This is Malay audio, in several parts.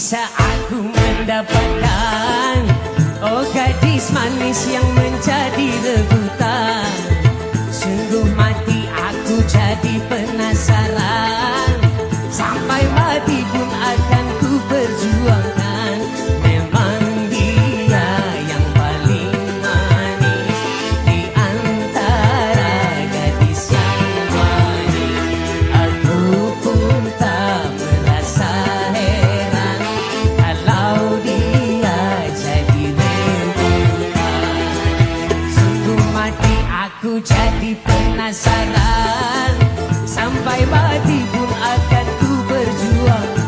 bisa aku mendapatkan. Oh gadis manis yang menjadi rebutan, sungguh mati aku jadi penasaran. Sampai mati pun akan ku perjuangkan. Memang dia yang paling manis di antara gadis yang manis. Aku pun tak merasa heran kalau dia jadi rebutan. Sungguh mati aku jadi penasaran. Sampai mati pun akan ku perjuangkan.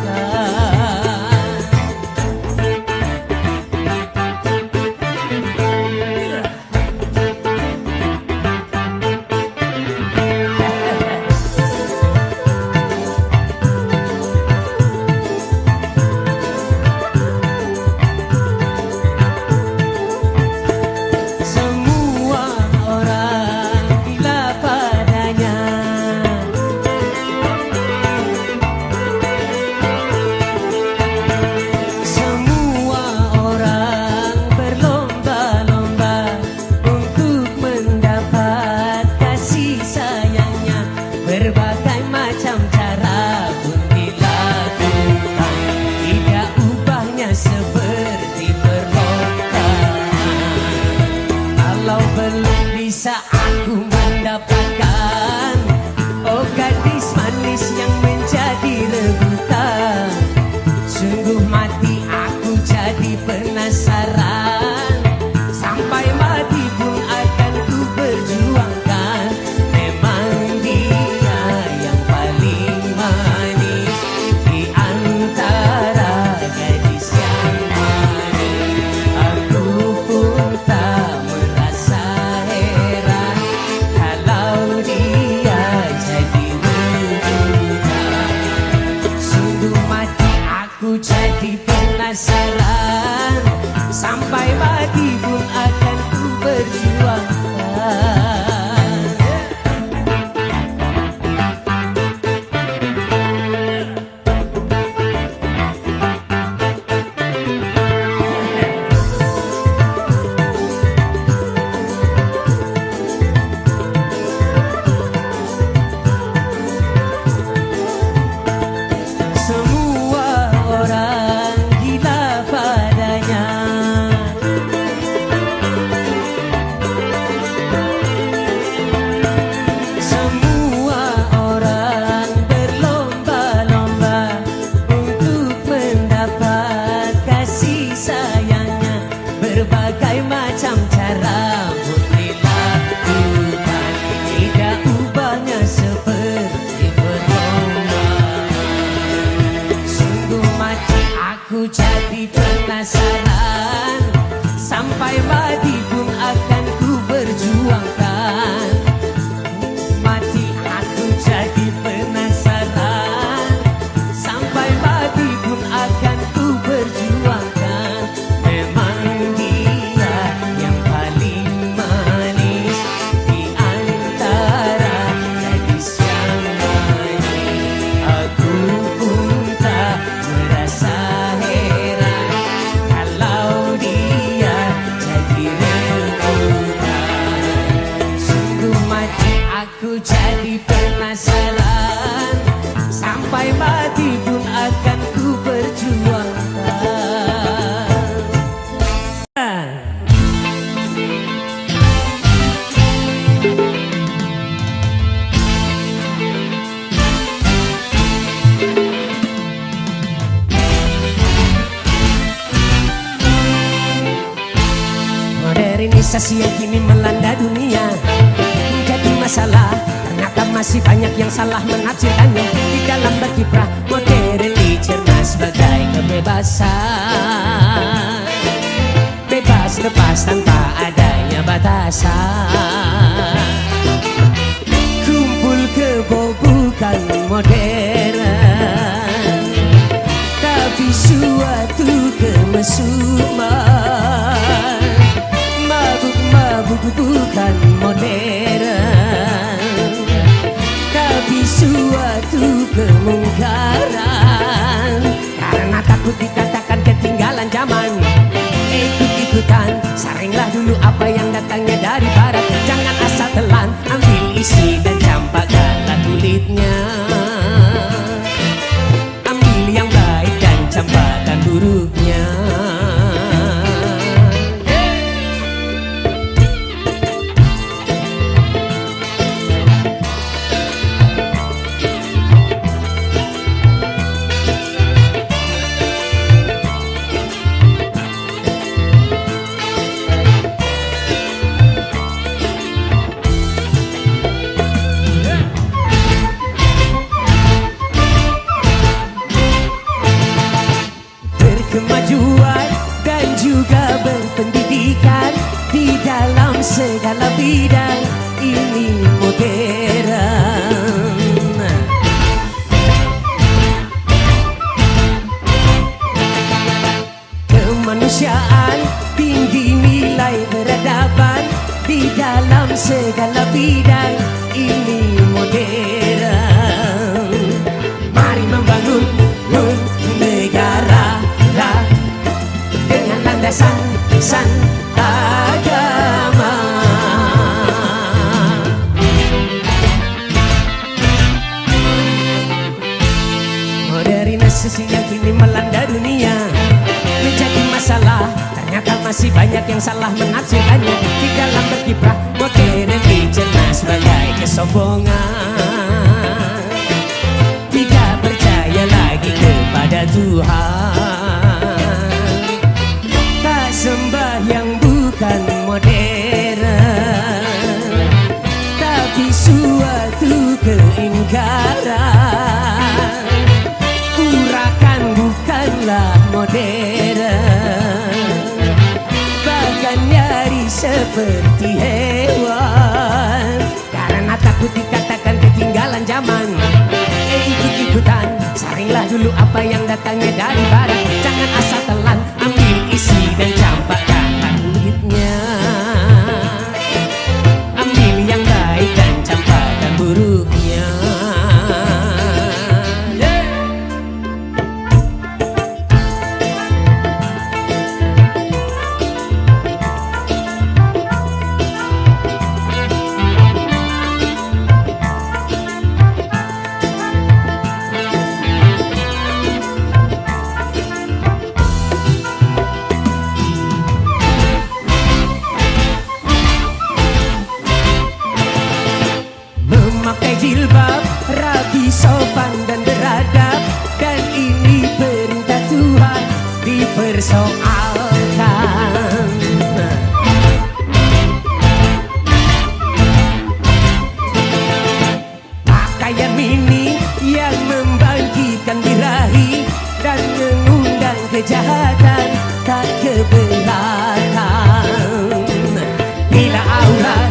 Semua orang gila padanya. Semua orang berlomba-lomba untuk mendapat kasih sayangnya. Berbagai macam cara pun dilakukan, tidak ubahnya seperti perlombaan. Kalau belum bisa aku mendapatkan, oh gadis manis yang menjadi rebutan, sungguh mati aku jadi penasaran. Sampai mati pun akan ku perjuangkan. Memang dia yang paling manis di antara gadis yang manis. Aku pun tak merasa heran kalau dia jadi rebutan. Sungguh mati aku jadi penasaran. Sampai mati pun akan ku perjuangkan. Semua orang gila padanya. Semua orang berlomba-lomba untuk mendapat kasih sayangnya. Berbagai macam cara pun dilakukan, tidak ubahnya seperti perlombaan. Sungguh mati aku jadi penasaran. Sampai mati pun akan ku perjuangkan. Mati aku jadi penasaran. Sampai mati pun akan ku perjuangkan. Memang dia yang paling manis di antara gadis yang manis. Aku pun tak merasa heran kalau dia jadi rebutan. Sungguh mati aku jadi penasaran. Sampai mati pun akan ku perjuangkan. Modernisasi yang kini melanda dunia menjadi masalah. Ternyata masih banyak yang salah menafsirkannya. Di dalam berkiprah modern dicerna sebagai kebebasan, bebas lepas tanpa adanya batasan. Kumpul kebo bukan modern, tapi suatu kemesuman. Mabuk-mabuk bukan modern, tapi suatu kemungkaran. Karena takut dikata saringlah dulu apa yang datangnya dari barat. Jangan asal telan, ambil isi dan campakkanlah kulitnya. Ambil yang baik dan campakkan buruknya. Kemajuan dan juga berpendidikan di dalam segala bidang ini modern. Kemanusiaan tinggi nilai peradaban di dalam segala bidang ini modern. Mari membangun negara dengan landasan agama. Modernisasi yang kini melanda dunia menjadi masalah. Ternyata masih banyak yang salah menafsirkannya. Di dalam berkiprah modern dicerna sebagai kesombongan. Tidak percaya lagi kepada Tuhan. Tak sembah yang bukan modern, tapi suatu keingkaran. Urakan bukanlah modern, bahkan nyaris seperti hewan. Karena takut dikatakan ketinggalan zaman, ikut-ikutan, saringlah dulu apa yang datangnya dari barat. Jangan asal telan, ambil isi dan campakkanlah kulitnya. Ambil yang baik dan campakkan buruknya. Memakai jilbab, rapi, sopan dan beradab, dan ini perintah Tuhan dipersoalkan. Pakaian mini yang membangkitkan birahi dan mengundang kejahatan tak keberatan. Bila aurat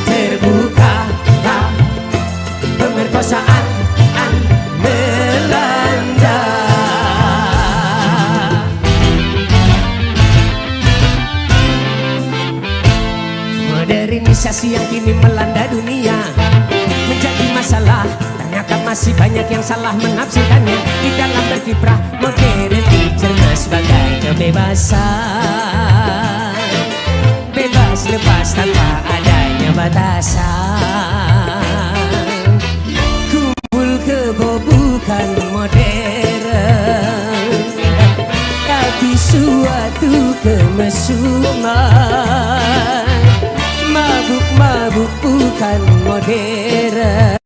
terbuka, pemerkosaan melanda. Modernisasi yang kini melanda dunia menjadi masalah. Ternyata masih banyak yang salah menafsirkannya. Di dalam berkiprah modern dicerna sebagai kebebasan. Bebas lepas tanpa adanya batasan. Kumpul kebo bukan modern, tapi suatu kemesuman. Mabuk-mabuk bukan modern,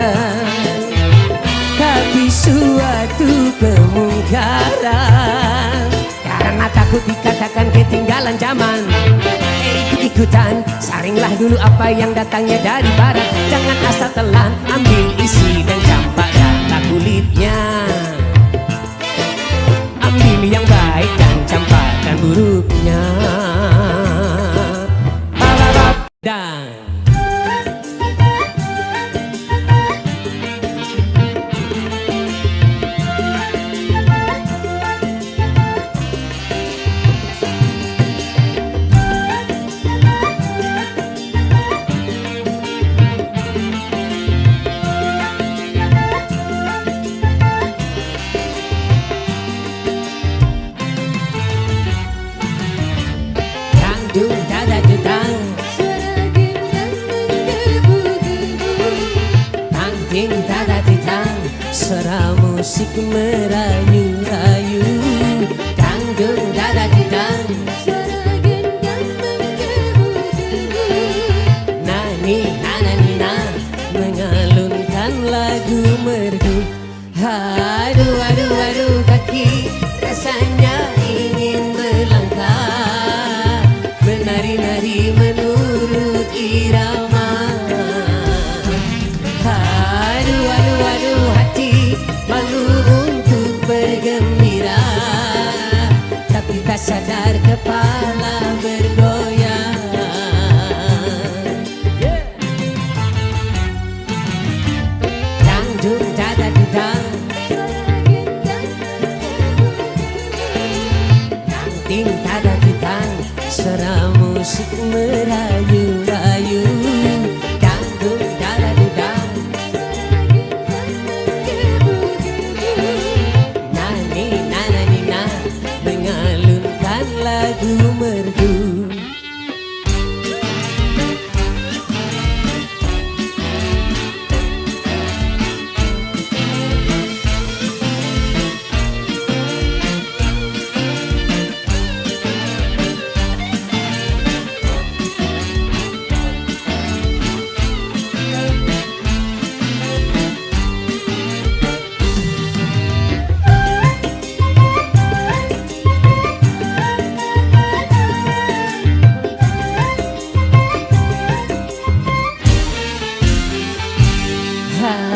tapi suatu kemungkaran. Karena takut dikatakan ketinggalan zaman, ikut-ikutan, saringlah dulu apa yang datangnya dari barat. Jangan asal telan, ambil isi dan campakkanlah kulitnya. Ambil yang baik dan campakkan buruknya. Dan suara musik merayu-rayu, dangdung dada didang, suara gendang menggebu-gebu, nani nana nina mengalunkan lagu merdu. Aduh aduh aduh kaki rasanya ingin melangkah, menari-nari menurut irama. Aduh aduh aduh hati malu untuk bergembira, tapi tak sadar kepala bergoyang. Dangdung dada dudang, dangding dada dudang, suara musik merayu-rayu, dangdung dada dudang, nani nana nina mengalunkan lagu merdu.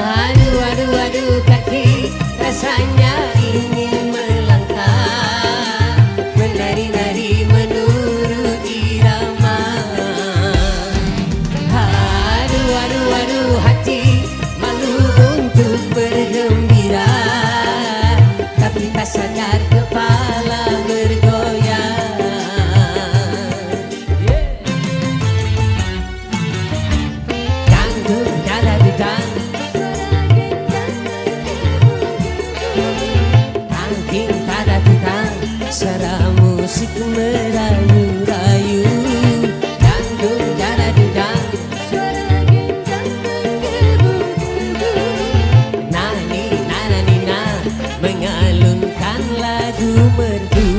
Aduh aduh aduh kaki rasanya ingin melangkah, menari-nari menurut irama. Aduh aduh aduh hati malu untuk bergembira, tapi tak sadar kepala bergoyang. Dangdung dada dudang, dangding dada dudang, suara musik merayu-rayu, dangdung dada dudang, suara gendang menggebu-gebu, nani nana nina mengalunkan lagu merdu.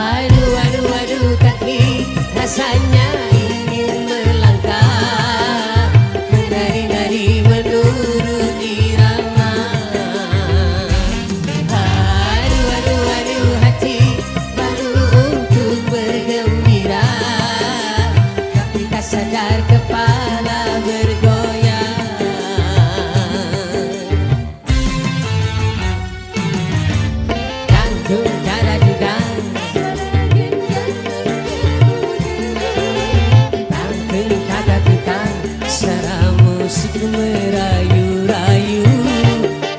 Aduh aduh aduh kaki rasanya ingin melangkah, menari-nari menurut irama. Aduh aduh aduh hati malu untuk bergembira, tapi tak sadar kepala bergoyang. Dangdung dada dudang, dangding dada dudang, suara musik merayu-rayu,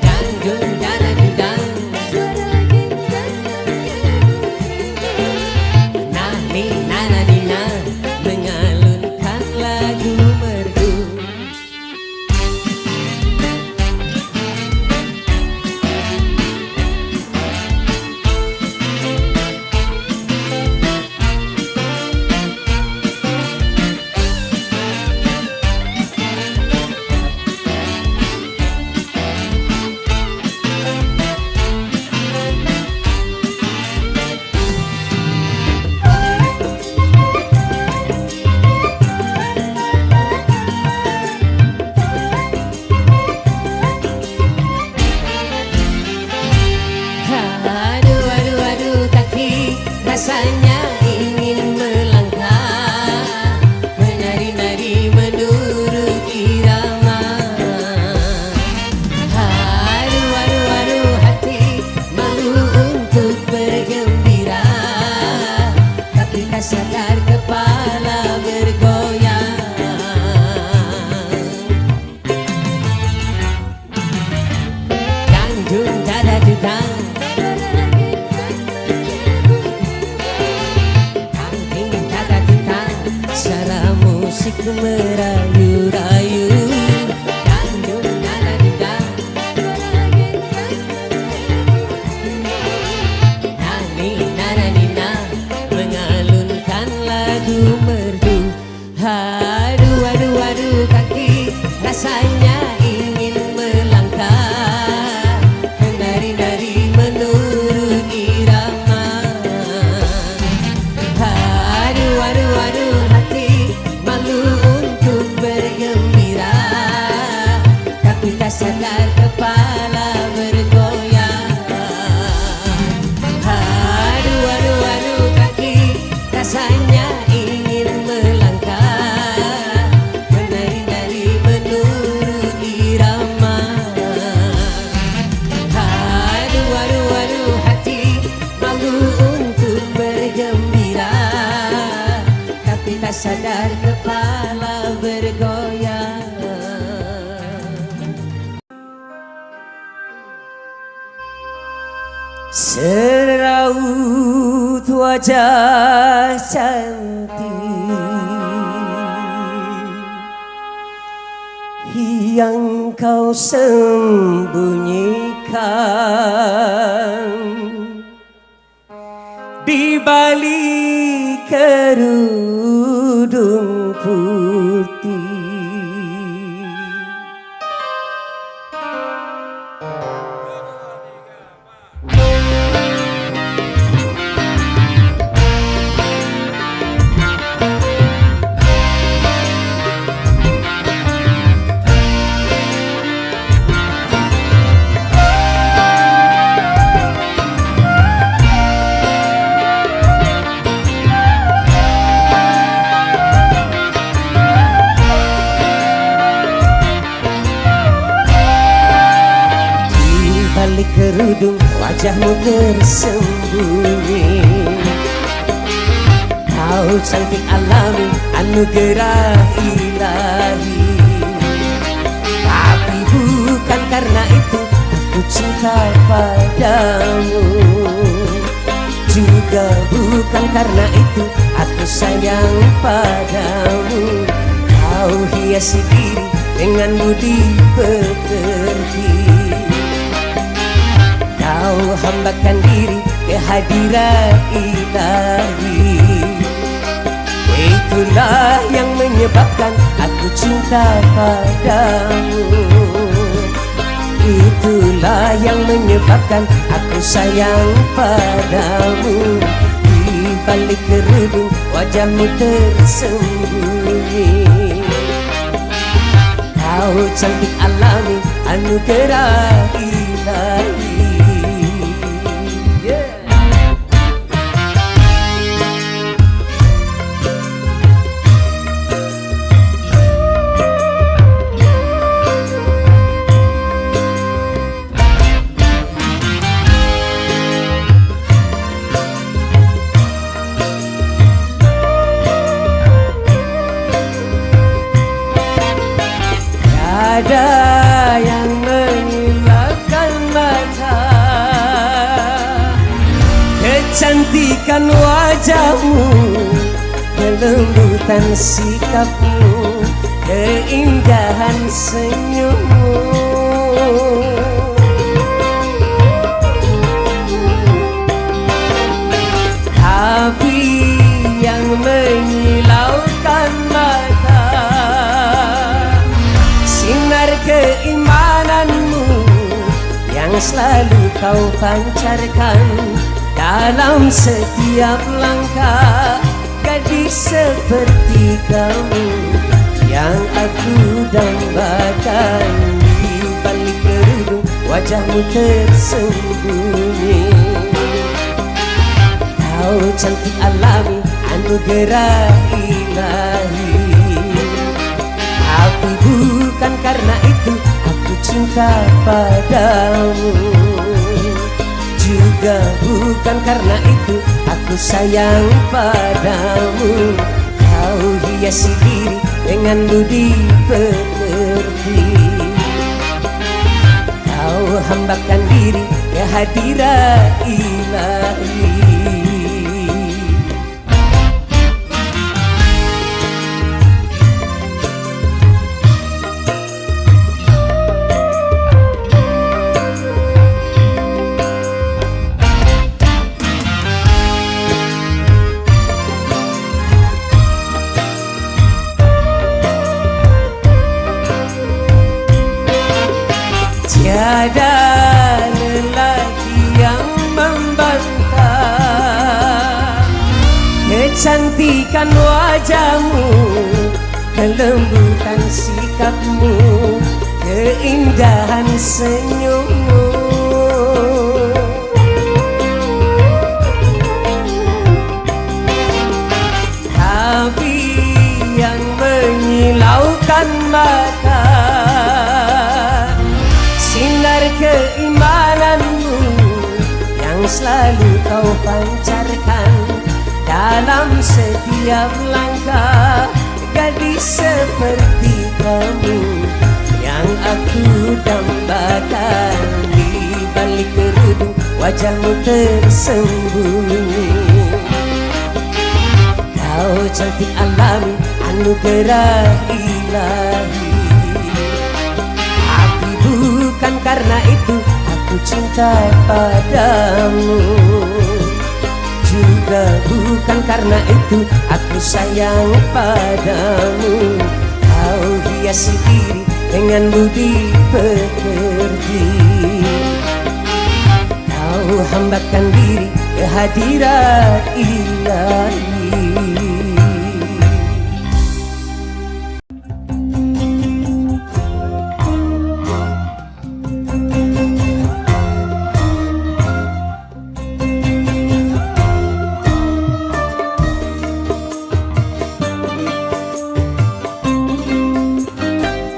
dangdung dada dudang, nani nana nina mengalunkan lagu merdu. Aduh aduh aduh kaki rasanya ingin melangkah, menari-nari menurut irama. Aduh aduh aduh hati malu untuk bergembira, tapi tak sadar kepala bergoyang. asik merayu-rayu. Dandung nada dendang, nani nana nina, mengalunkan lagu merdu. Aduh aduh aduh kaki, rasanya ingin melangkah, menari-nari menurut irama. Aduh aduh aduh hati, malu untuk bergembira, tapi tak sadar kepala bergoyang. Aduh aduh aduh kaki, rasanya ingin melangkah, menari-nari menurut irama. Aduh aduh aduh hati, malu untuk bergembira, tapi tak sadar kepala bergoyang. Seraut wajah cantik yang kau sembunyikan di balik kerudung putih. Balik kerudung wajahmu tersembunyi, kau cantik alami anugerah ilahi. Tapi bukan karena itu aku cinta padamu, juga bukan karena itu aku sayang padamu. Kau hiasi diri dengan budi pekerti, kau hambakan diri kehadiran ilahi. Itulah yang menyebabkan aku cinta padamu, itulah yang menyebabkan aku sayang padamu. Di balik kerudung wajahmu tersembunyi, kau cantik alami anugerah ilahi. Ada yang mengilangkan mata, kecantikan wajahmu, kelembutan sikapmu, keindahan senyummu. Tapi yang menyilaukan mata, sinar keimananmu yang selalu kau pancarkan dalam setiap langkah. Gadis seperti kamu yang aku dambakan, di balik kerudung wajahmu tersembunyi. Kau cantik alami anugerah ilahi. Tapi bukan karena itu aku cinta padamu, juga bukan karena itu aku sayang padamu. Kau hiasi diri dengan budi pekerti, kau hambakan diri kehadiran ilahi. Kecantikan wajahmu, kelembutan sikapmu, keindahan senyummu. Tapi yang menyilaukan mata, sinar keimananmu yang selalu kau pancarkan dalam setiap langkah. Gadis seperti kamu yang aku dambakan, di balik kerudung wajahmu tersembunyi. Kau cantik alami, anugerah ilahi. Tapi bukan karena itu aku cinta padamu, juga bukan karena itu aku sayang padamu. Kau hiasi diri dengan budi pekerti, kau hambakan diri kehadiran ilahi.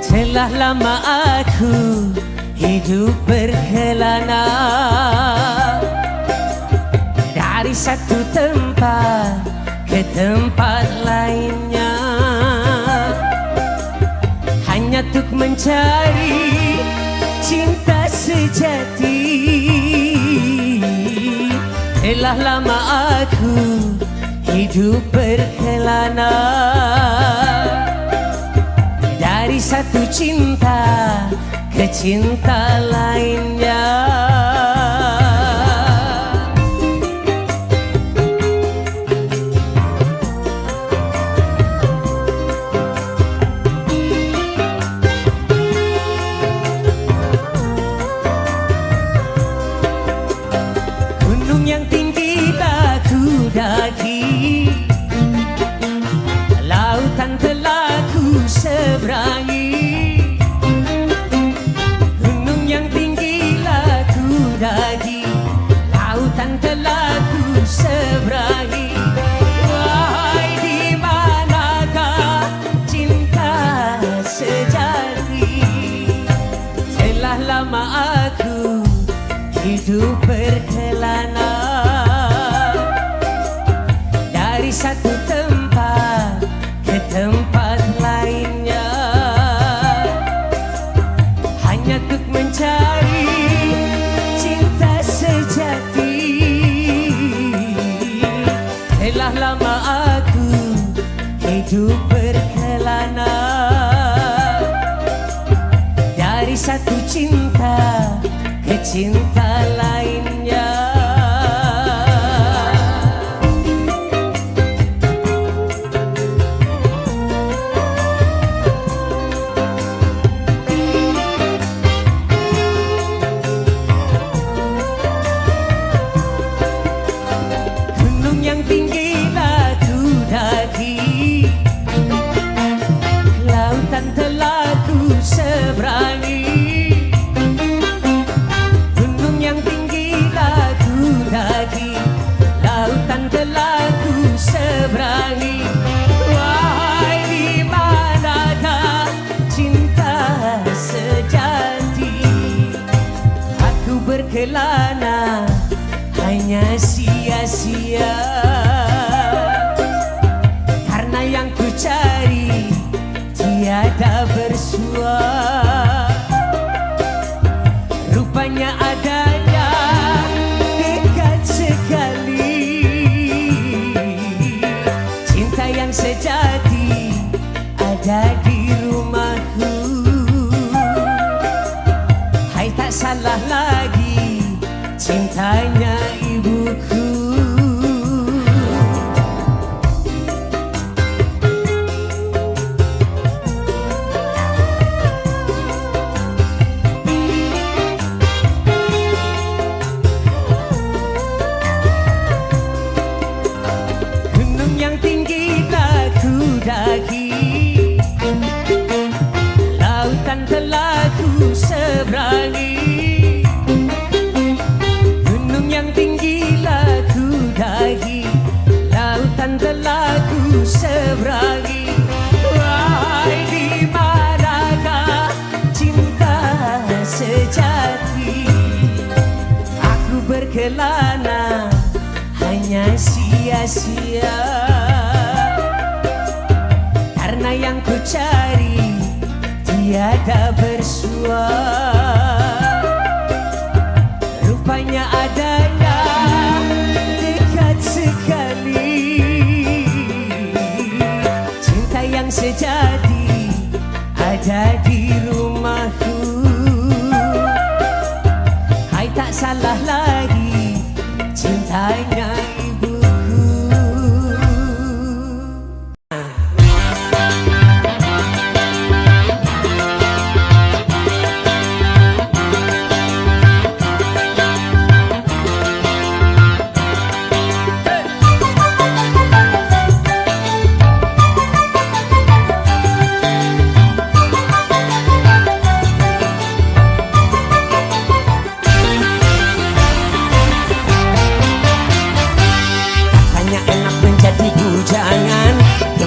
Telah lama aku hidup berkelana, dari satu tempat ke tempat lainnya, hanya untuk mencari cinta sejati. Telah lama aku hidup berkelana, dari satu cinta ke cinta lainnya. Gunung yang tinggi telah ku daki, lautan telah ku seberangi. Gunung yang tinggi telah ku daki, lautan telah ku seberangi. Wahai, di manakah cinta sejati? Telah lama aku hidup berkelana, dari satu tempat ke tempat lainnya, hanya untuk mencari cinta sejati. Telah lama aku hidup berkelana, dari satu cinta ke cinta lainnya. Gunung yang tinggi telah ku daki, lautan telah ku seberangi. Gunung yang tinggi telah ku daki, lautan telah ku seberangi. Wahai, di manakah cinta sejati? Aku berkelana hanya sia-sia, karena yang ku cari tiada bersua. Rupanya adanya dekat sekali, sia-sia, karena yang ku cari tiada bersua. Rupanya adanya dekat sekali, cinta yang sejati ada di rumahku. Hai, tak salah lagi cintanya ibuku.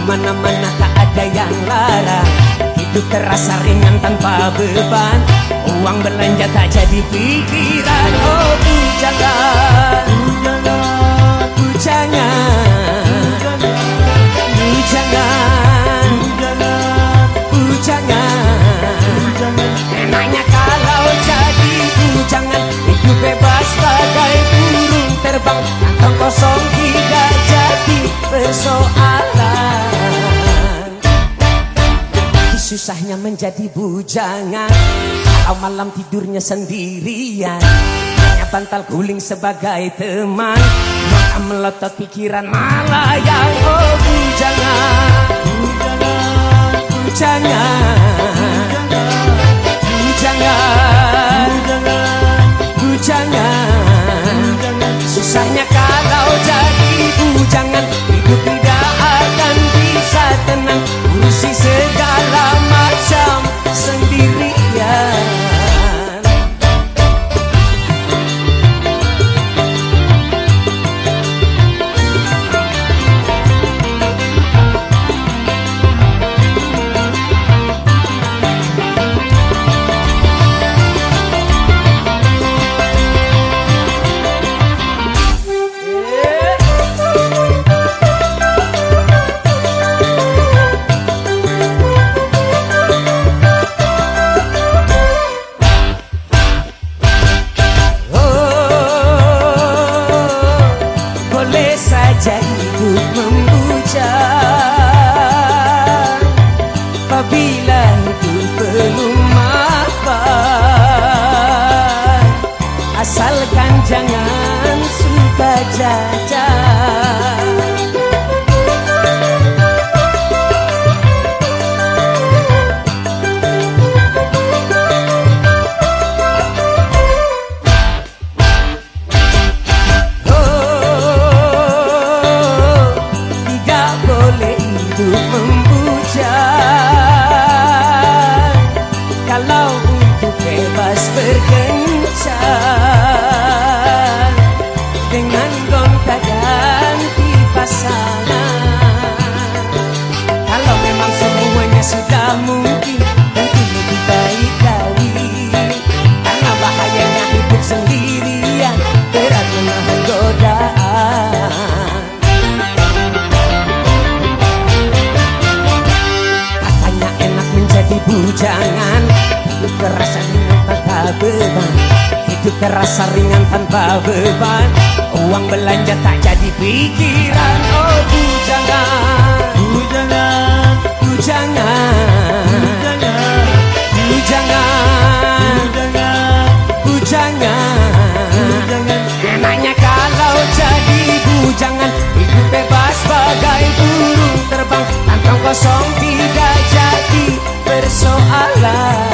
Mana-mana tak ada yang larang, hidup terasa ringan tanpa beban, uang belanja tak jadi pikiran. Oh bujangan, bujangan, bujangan, bujangan. Enaknya kalau jadi bujangan, hidup bebas bagai burung terbang, kantong kosong tidak jadi persoalan. Susahnya menjadi bujangan kalau malam tidurnya sendirian, hanya bantal guling sebagai teman, maka melotot pikiran malayang. Oh bujangan, bujangan, bujangan, bujangan. Susahnya kalau jadi bujangan, hidup tidak akan bisa tenang, urusi segala macam sendirian. Apabila itu belum mapan, asalkan jangan suka jajan. Oh, tidak boleh hidup membujang, kalau untuk bebas berkencan dengan gonta-ganti pasangan. Kalau memang semuanya sudah mungkin, tentu lebih baik kawin, karena bahayanya hidup sendirian, berat menahan godaan. Katanya enak menjadi bujangan, hidup terasa ringan tanpa beban, hidup terasa ringan tanpa beban, uang belanja tak jadi pikiran. Oh bujangan, bujangan, bujangan, bujangan, bujangan. Enaknya kalau jadi bujangan, hidup bebas bagai burung terbang, kantong kosong tidak jadi persoalan.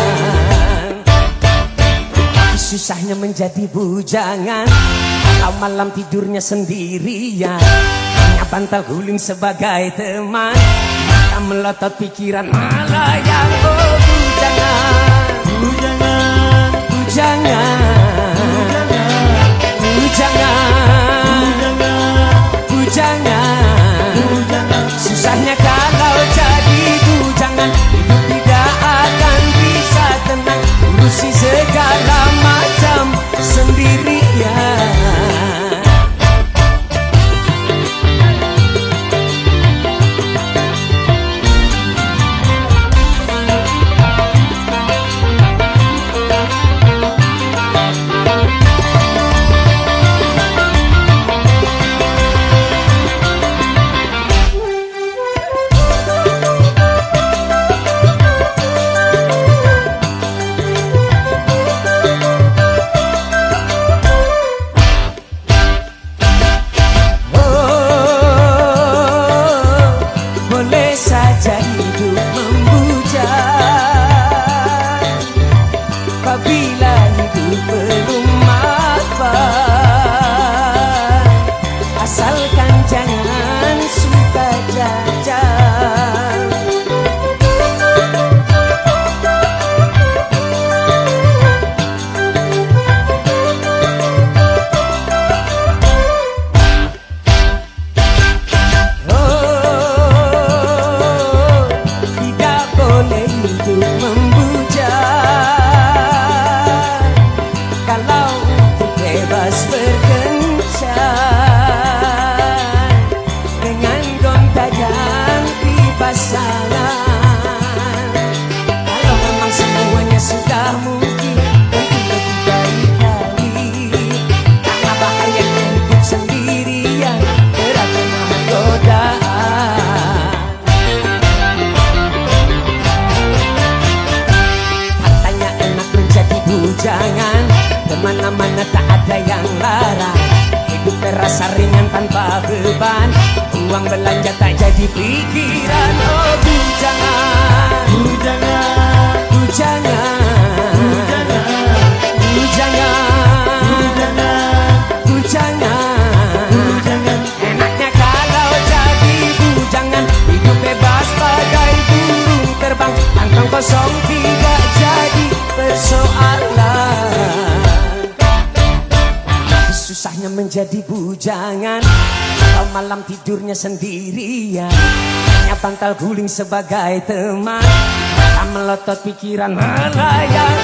Susahnya menjadi bujangan kalau malam tidurnya sendirian, hanya bantal guling sebagai teman, maka melotot pikiran malayang. Oh bujangan, bujangan, bujangan, bujangan, bujangan. Susahnya kalau jadi bujangan, hidup tidak akan bisa tenang, urusi segala macam sendirian. jangan suka jajan. Oh, tidak boleh hidup membujang kalau untuk bebas berkencan dengan gonta ganti pasangan. Kalau memang semuanya sudah mungkin, tentu lebih baik kali, karena bahayanya hidup sendirian berat menahan godaan. Katanya enak menjadi bujangan, kemana-mana tak ada yang larang. Hidup terasa ringan tanpa beban, uang belanja tak jadi pikiran. Oh bujangan, Bujangan, bujangan, bujangan, bujangan, bujangan. bujangan. Enaknya kalau jadi bujangan, hidup bebas bagai burung terbang, kantong kosong tidak jadi persoalan. Susahnya menjadi bujangan kalau malam tidurnya sendirian, hanya bantal guling sebagai teman, tak melotot pikiran melayang.